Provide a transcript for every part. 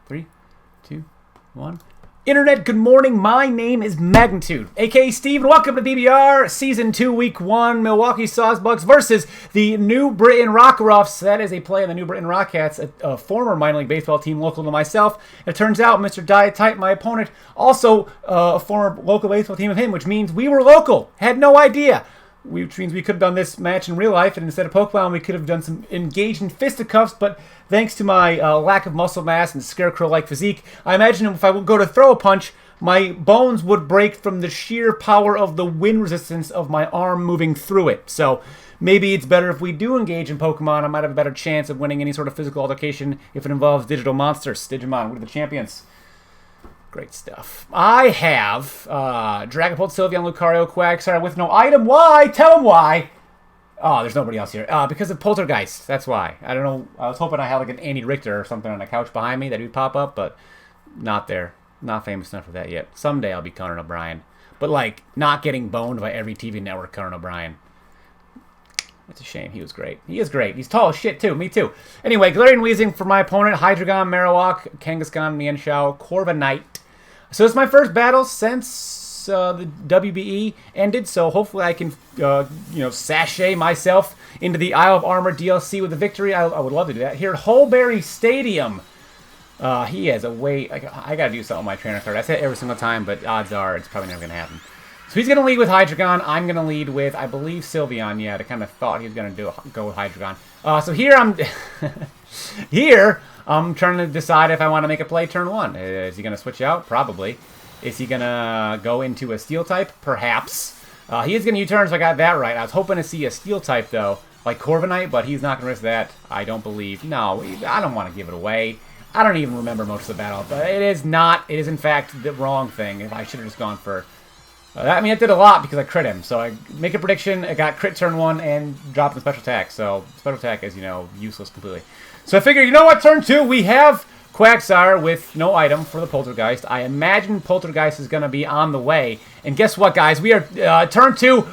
3, 2, 1. Internet, good morning. My name is Magnitude, aka Steve, and welcome to BBR Season 2, Week 1, Milwaukee Sawsbucks versus the New Britain Rockruffs. That is a play on the New Britain Rockcats, a former minor league baseball team local to myself. It turns out Mr. Diet Type, my opponent, also a former local baseball team of him, which means we were local. Had no idea. Which means we could have done this match in real life, and instead of Pokemon, we could have done some engaged in fisticuffs, but thanks to my lack of muscle mass and scarecrow-like physique, I imagine if I would go to throw a punch, my bones would break from the sheer power of the wind resistance of my arm moving through it. So maybe it's better if we do engage in Pokemon. I might have a better chance of winning any sort of physical altercation if it involves digital monsters. Digimon, what are the champions? Great stuff. I have Dragapult, Sylveon, Lucario, Quagsire with no item. Why? Tell him why. Oh, there's nobody else here. Because of Poltergeist. That's why. I don't know. I was hoping I had like an Andy Richter or something on the couch behind me that would pop up, but not there. Not famous enough for that yet. Someday I'll be Conan O'Brien. But like, not getting boned by every TV network Conan O'Brien. It's a shame. He was great. He is great. He's tall as shit, too. Me, too. Anyway, Galarian Weezing for my opponent. Hydreigon, Marowak, Kangaskhan, Mienshao, Corviknight. So it's my first battle since the WBE ended, so hopefully I can, sashay myself into the Isle of Armor DLC with a victory. I would love to do that. Here at Holberry Stadium. He has a way... I got to do something with my trainer card. I say it every single time, but odds are it's probably never going to happen. So he's going to lead with Hydreigon. I'm going to lead with, I believe, Sylveon. Yeah, I kind of thought he was going to go with Hydreigon. So here I'm... here... I'm trying to decide if I want to make a play turn 1. Is he going to switch out? Probably. Is he going to go into a steel type? Perhaps. He is going to U-turn, so I got that right. I was hoping to see a steel type, though, like Corviknight, but he's not going to risk that, I don't believe. No, I don't want to give it away. I don't even remember most of the battle, but it is not. It is, in fact, the wrong thing. I should have just gone for... it did a lot because I crit him. So I make a prediction, I got crit turn 1, and dropped the special attack. So special attack is, useless completely. So I figure, you know what, turn 2, we have Quagsire with no item for the Poltergeist. I imagine Poltergeist is going to be on the way. And guess what, guys? We are, turn 2,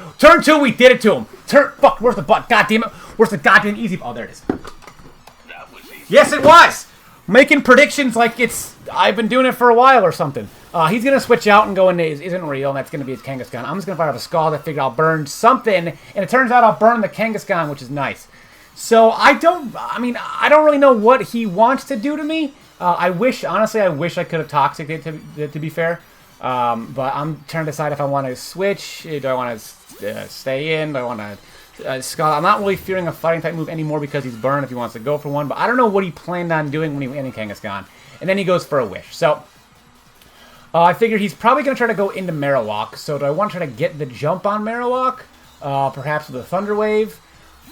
we did it to him. Fuck, where's the button? God damn it. Where's the goddamn easy? Oh, there it is. That was easy. Yes, it was. Making predictions like I've been doing it for a while or something. He's going to switch out and go into isn't real, and that's going to be his Kangaskhan. I'm just going to fire off a Scald. I figured I'll burn something, and it turns out I'll burn the Kangaskhan, which is nice. So I don't really know what he wants to do to me. Honestly, I wish I could have Toxic it to be fair. But I'm trying to decide if I want to switch. Do I want to stay in? Do I want to Scald? I'm not really fearing a fighting type move anymore because he's burned if he wants to go for one. But I don't know what he planned on doing when he went in Kangaskhan. And then he goes for a Wish. So I figured he's probably going to try to go into Marowak. So do I want to try to get the jump on Marowak? Perhaps with a Thunder Wave?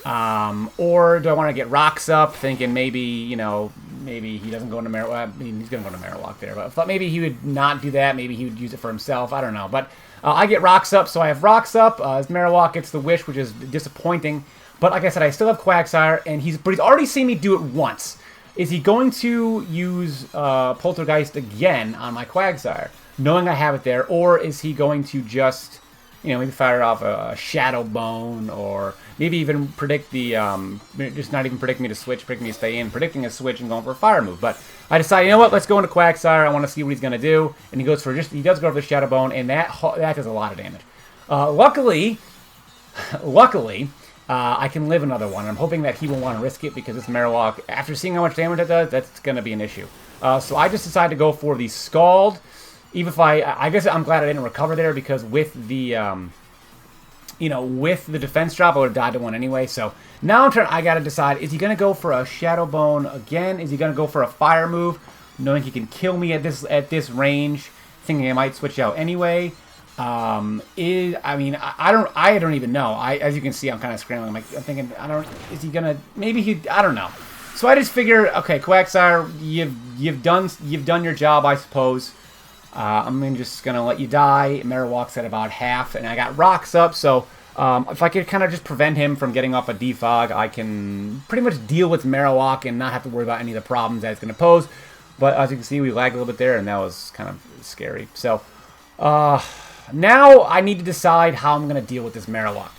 Or do I want to get Rocks up, thinking maybe, maybe he doesn't go into Marowak. I mean, he's going to go into Marowak there, but I thought maybe he would not do that. Maybe he would use it for himself. I don't know. But I get Rocks up, so I have Rocks up. As Marowak gets the Wish, which is disappointing. But like I said, I still have Quagsire, and he's already seen me do it once. Is he going to use Poltergeist again on my Quagsire, knowing I have it there? Or is he going to just... maybe fire off a Shadow Bone, or maybe even predict the, just not even predicting me to switch, predicting me to stay in, predicting a switch and going for a Fire move. But I decided, you know what, let's go into Quagsire. I want to see what he's going to do. And he does go for the Shadow Bone, and that does a lot of damage. Luckily, I can live another one. I'm hoping that he will want to risk it because this Marowak, after seeing how much damage it does, that's going to be an issue. So I just decided to go for the Scald. Even if I guess I'm glad I didn't recover there because with the, with the defense drop, I would have died to one anyway. So now I got to decide, is he going to go for a Shadow Bone again? Is he going to go for a Fire move, knowing he can kill me at this range, thinking I might switch out anyway? I don't even know. As you can see, I'm kind of scrambling. I'm thinking, is he going to, I don't know. So I just figure, okay, Quagsire, you've done your job, I suppose. I'm just going to let you die. Marowak's at about half, and I got Rocks up, so if I could kind of just prevent him from getting off a Defog, I can pretty much deal with Marowak and not have to worry about any of the problems that it's going to pose. But as you can see, we lagged a little bit there, and that was kind of scary. So now I need to decide how I'm going to deal with this Marowak.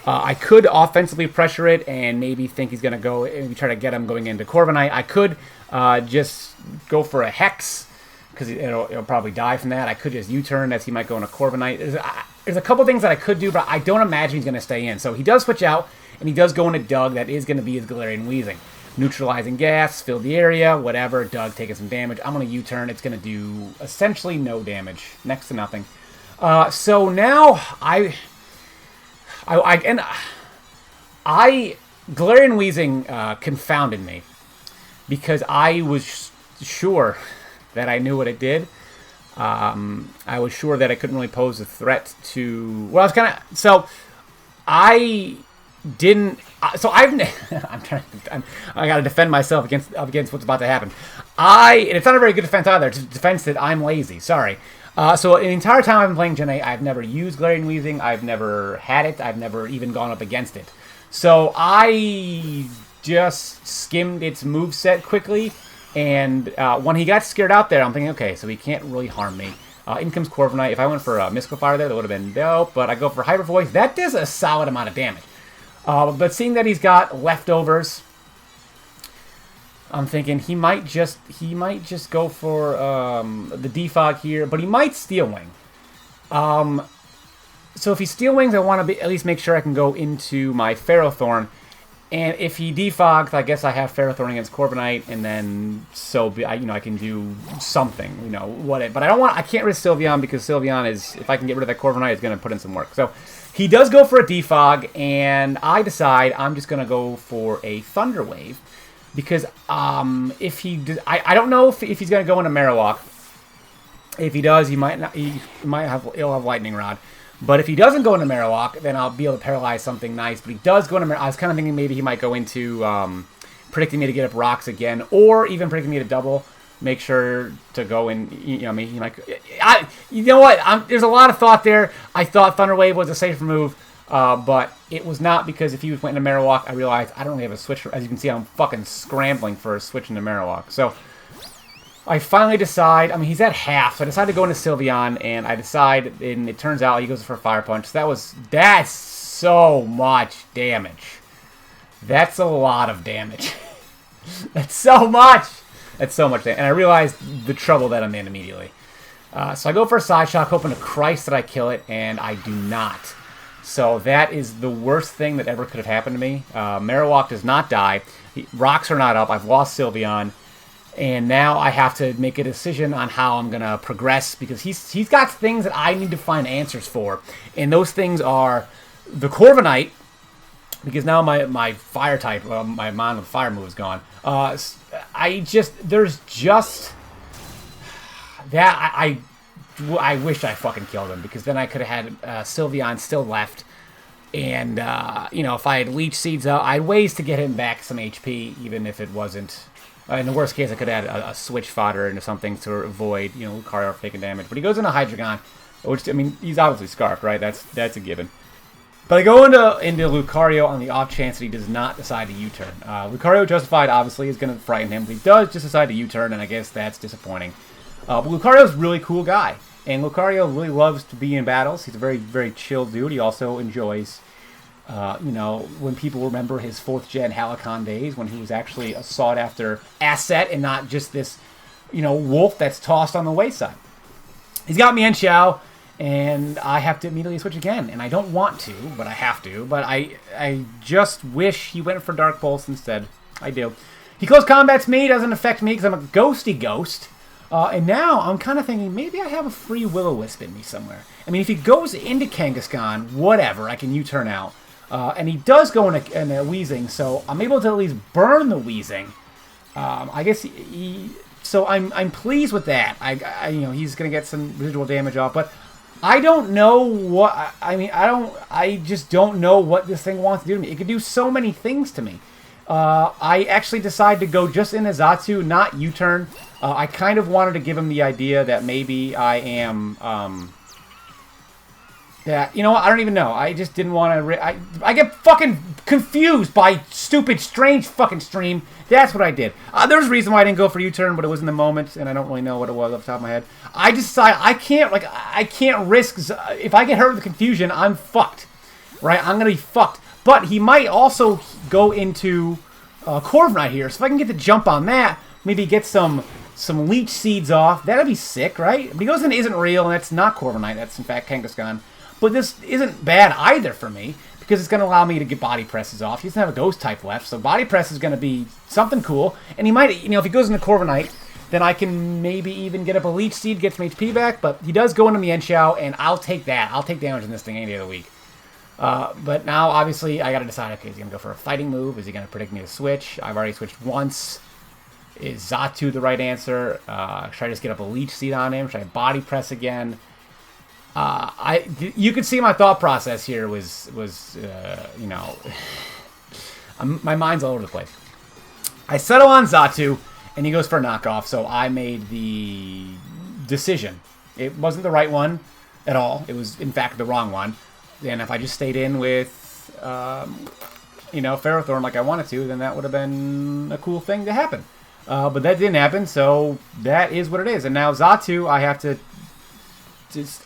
I could offensively pressure it and maybe think he's going to go and try to get him going into Corviknight. I could just go for a Hex, because it'll probably die from that. I could just U-turn as he might go into Corviknight. There's a couple things that I could do, but I don't imagine he's going to stay in. So he does switch out, and he does go into Doug. That is going to be his Galarian Weezing. Neutralizing gas, fill the area, whatever. Doug taking some damage. I'm going to U-turn. It's going to do essentially no damage, next to nothing. So now Galarian Weezing confounded me because I was sure that I knew what it did. I was sure that it couldn't really pose a threat to. Well, I was kind of so. I didn't. So I'm trying. I got to defend myself against what's about to happen. And it's not a very good defense either. It's a defense that I'm lazy. Sorry. So the entire time I've been playing Gen 8, I've never used Galarian Weezing. I've never had it. I've never even gone up against it. So I just skimmed its moveset quickly. And when he got scared out there, I'm thinking, okay, so he can't really harm me. In comes Corviknight. If I went for a Mystical Fire there, that would have been dope. But I go for Hyper Voice. That does a solid amount of damage. But seeing that he's got leftovers, I'm thinking he might just go for the Defog here, but he might Steel Wing. So if he Steel Wings, I want to at least make sure I can go into my Ferrothorn. And if he defogs, I guess I have Ferrothorn against Corviknight, and then I can do something, But I can't risk Sylveon because Sylveon is, if I can get rid of that Corviknight, it's going to put in some work. So he does go for a defog, and I decide I'm just going to go for a Thunder Wave because if he, I don't know if he's going to go into Marowak. If he does, he'll have Lightning Rod. But if he doesn't go into Marowak, then I'll be able to paralyze something nice. But he does go into Marowak. I was kind of thinking maybe he might go into predicting me to get up rocks again, or even predicting me to double. Make sure to go in. He might. You know what? There's a lot of thought there. I thought Thunder Wave was a safer move, but it was not because if he went into Marowak, I realized I don't really have a switch. As you can see, I'm fucking scrambling for a switch into Marowak. So I finally decide, he's at half, so I decide to go into Sylveon, and I decide, and it turns out he goes for a Fire Punch. So that's so much damage. That's a lot of damage. That's so much. That's so much damage. And I realized the trouble that I'm in immediately. So I go for a Side Shock, hoping to Christ that I kill it, and I do not. So that is the worst thing that ever could have happened to me. Marowak does not die. Rocks are not up. I've lost Sylveon. And now I have to make a decision on how I'm going to progress because he's got things that I need to find answers for. And those things are the Corviknight, because now my fire type, my mono fire move is gone. There's just that I wish I fucking killed him because then I could have had Sylveon still left. And, if I had Leech Seeds out, I had ways to get him back some HP, even if it wasn't. In the worst case, I could add a switch fodder into something to avoid, Lucario taking damage. But he goes into Hydreigon, which, he's obviously Scarfed, right? That's a given. But I go into Lucario on the off chance that he does not decide to U-turn. Lucario Justified, obviously, is going to frighten him, but he does just decide to U-turn, and I guess that's disappointing. But Lucario's a really cool guy, and Lucario really loves to be in battles. He's a very, very chill dude. He also enjoys when people remember his 4th gen Halicon days when he was actually a sought-after asset and not just this, wolf that's tossed on the wayside. He's got Mienshao, and I have to immediately switch again. And I don't want to, but I have to. But I just wish he went for Dark Pulse instead. I do. He close combats me, doesn't affect me because I'm a ghosty ghost. And now I'm kind of thinking maybe I have a free Will-O-Wisp in me somewhere. If he goes into Kangaskhan, whatever, I can U-turn out. And he does go in a Weezing, so I'm able to at least burn the Weezing. I guess so I'm pleased with that. He's gonna get some residual damage off, but I don't know what I just don't know what this thing wants to do to me. It could do so many things to me. I actually decided to go just in a Zatsu, not U-turn. I kind of wanted to give him the idea that maybe I am. I don't even know. I just didn't want to... I get fucking confused by stupid, strange fucking stream. That's what I did. There's a reason why I didn't go for U-turn, but it was in the moment, and I don't really know what it was off the top of my head. I just decided I can't risk... If I get hurt with the confusion, I'm fucked. Right? I'm going to be fucked. But he might also go into Corviknight here, so if I can get the jump on that, maybe get some some Leech Seeds off. That'd be sick, right? Because it isn't real, and that's not Corviknight. That's, in fact, Kangaskhan. But this isn't bad either for me, because it's going to allow me to get Body Presses off. He doesn't have a Ghost type left, so Body Press is going to be something cool. And he might, you know, if he goes into Corviknight, then I can maybe even get up a Leech Seed, get some HP back. But he does go into Mienshao, and I'll take that. I'll take damage in this thing any day of the week. But now, obviously, I got to decide, okay, is he going to go for a fighting move? Is he going to predict me to switch? I've already switched once. Is Xatu the right answer? Should I just get up a Leech Seed on him? Should I Body Press again? You could see my thought process here was you know, my mind's all over the place. I settle on Xatu, and he goes for a knockoff, so I made the decision. It wasn't the right one at all. It was, in fact, the wrong one. And if I just stayed in with, you know, Ferrothorn like I wanted to, then that would have been a cool thing to happen. But that didn't happen, so that is what it is. And now Xatu, I have to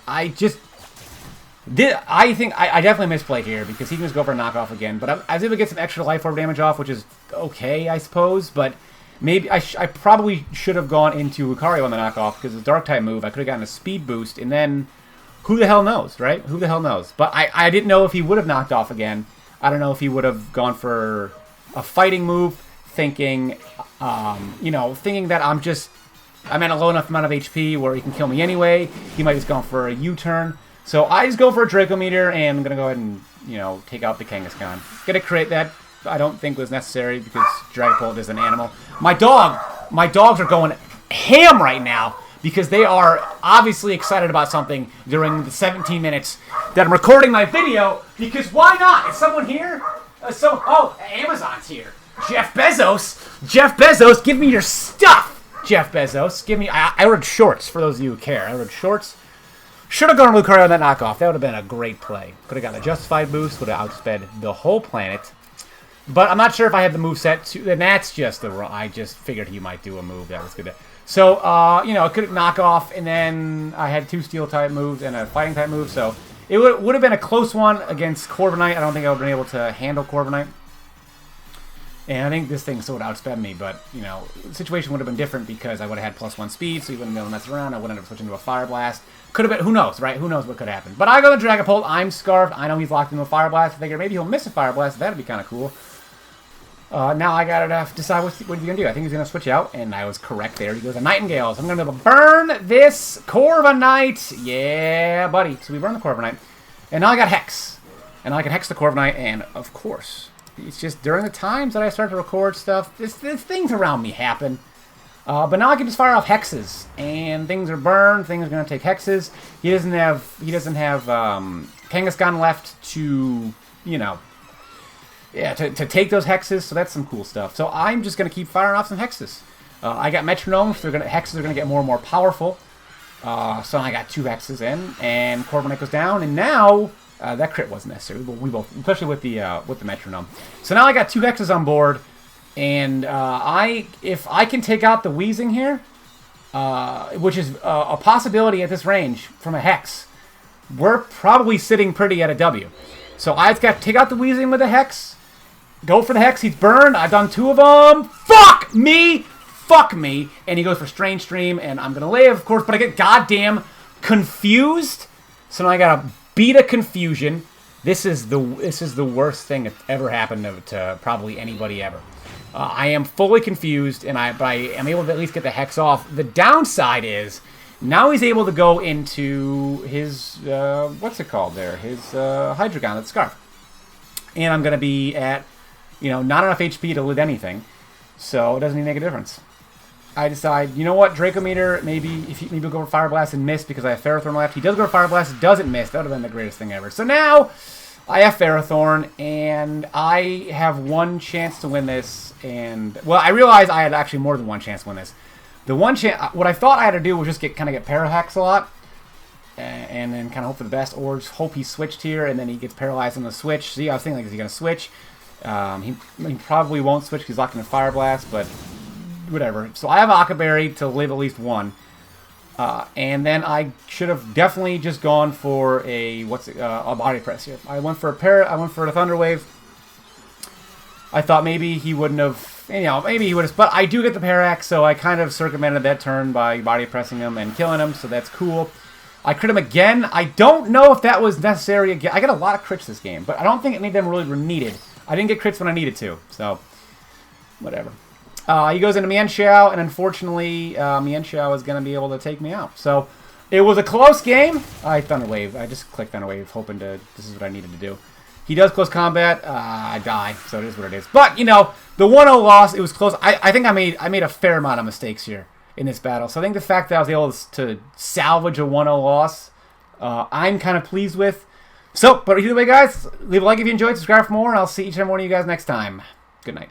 I think I definitely misplayed here because he can just go for a knockoff again. But I was able to get some extra life orb damage off, which is okay, I suppose. But maybe I probably should have gone into Lucario on the knockoff because it's a dark type move. I could have gotten a speed boost, and then who the hell knows, right? Who the hell knows? But I didn't know if he would have knocked off again. I don't know if he would have gone for a fighting move, thinking, you know, thinking that I'm at a low enough amount of HP where he can kill me anyway. He might just go for a U-turn. So I just go for a Draco Meteor, and I'm going to go ahead and, you know, take out the Kangaskhan. Going to create that. I don't think was necessary because Dragapult is an animal. My dogs are going ham right now because they are obviously excited about something during the 17 minutes that I'm recording my video, because why not? Is someone here? Oh, Amazon's here. Jeff Bezos, give me your stuff. Jeff Bezos, give me... I ordered shorts, for those of you who care. I ordered shorts. Should have gone Lucario on that knockoff. That would have been a great play. Could have gotten a Justified boost. Would have outsped the whole planet. But I'm not sure if I have the moveset. And that's just the... I just figured he might do a move that was good. So, you know, it could knock off, and then I had 2 Steel-type moves and a Fighting-type move. So it would have been a close one against Corviknight. I don't think I would have been able to handle Corviknight. And I think this thing still would have outsped me, but, you know, the situation would have been different because I would have had +1 speed, so he wouldn't be able to mess around. I wouldn't have switched into a Fire Blast. Could have been, who knows, right? Who knows what could happen. But I go to Dragapult. I'm Scarfed. I know he's locked into a Fire Blast. I figure maybe he'll miss a Fire Blast. That'd be kind of cool. Now I gotta decide what he's gonna do. I think he's gonna switch out, and I was correct there. He goes to Nightingale. So I'm gonna burn this Corviknight. Yeah, buddy. So we burn the Corviknight. And now I got Hex. And now I can Hex the Corviknight, and of course... It's just during the times that I start to record stuff, this things around me happen. But now I can just fire off hexes, and things are burned. Things are going to take hexes. He doesn't have Kangaskhan left to, you know, yeah, to take those hexes. So that's some cool stuff. So I'm just going to keep firing off some hexes. I got Metronomes. So hexes are going to get more and more powerful. So I got 2 hexes in, and Corviknight goes down, and now. That crit wasn't necessary. We both, especially with the Metronome. So now I got 2 hexes on board, and if I can take out the Weezing here, which is a possibility at this range from a hex, we're probably sitting pretty at a W. So I've got to take out the Weezing with a hex, go for the hex. He's burned. I've done 2 of them. Fuck me, and he goes for Strange Stream, and I'm gonna live, of course, but I get goddamn confused. So now I gotta beat a confusion. This is the worst thing that's ever happened to probably anybody ever. I am fully confused, and I am able to at least get the hex off. The downside is now he's able to go into his what's it called there? His Hydreigon, that's Scarf, and I'm gonna be at, you know, not enough HP to lit anything, so it doesn't even make a difference. I decide, you know what, Draco Meteor, maybe he'll go for Fire Blast and miss because I have Ferrothorn left. He does go for Fire Blast, doesn't miss. That would have been the greatest thing ever. So now I have Ferrothorn, and I have 1 chance to win this. And, well, I realized I had actually more than 1 chance to win this. The one chance, what I thought I had to do was just get Parahex a lot, and then kind of hope for the best, or just hope he switched here, and then he gets paralyzed on the switch. See, I was thinking, like, is he going to switch? He probably won't switch because he's locked in a Fire Blast, but... whatever. So I have Akaberry to live at least 1. And then I should have definitely just gone for a Body Press here. I went for a Thunder Wave. I thought maybe he wouldn't have you know, maybe he would have, but I do get the parallax, so I kind of circumvented that turn by body pressing him and killing him, so that's cool. I crit him again. I don't know if that was necessary again. I got a lot of crits this game, but I don't think any of them really were needed. I didn't get crits when I needed to, so whatever. He goes into Mienshao, and unfortunately, Mienshao is going to be able to take me out. So it was a close game. I Thunder Wave. I just clicked Thunder Wave, hoping to. This is what I needed to do. He does close combat. I die, so it is what it is. But you know, the 1-0 loss. It was close. I think I made a fair amount of mistakes here in this battle. So I think the fact that I was able to salvage a 1-0 loss, I'm kind of pleased with. So, but either way, guys, leave a like if you enjoyed. Subscribe for more, and I'll see each and every one of you guys next time. Good night.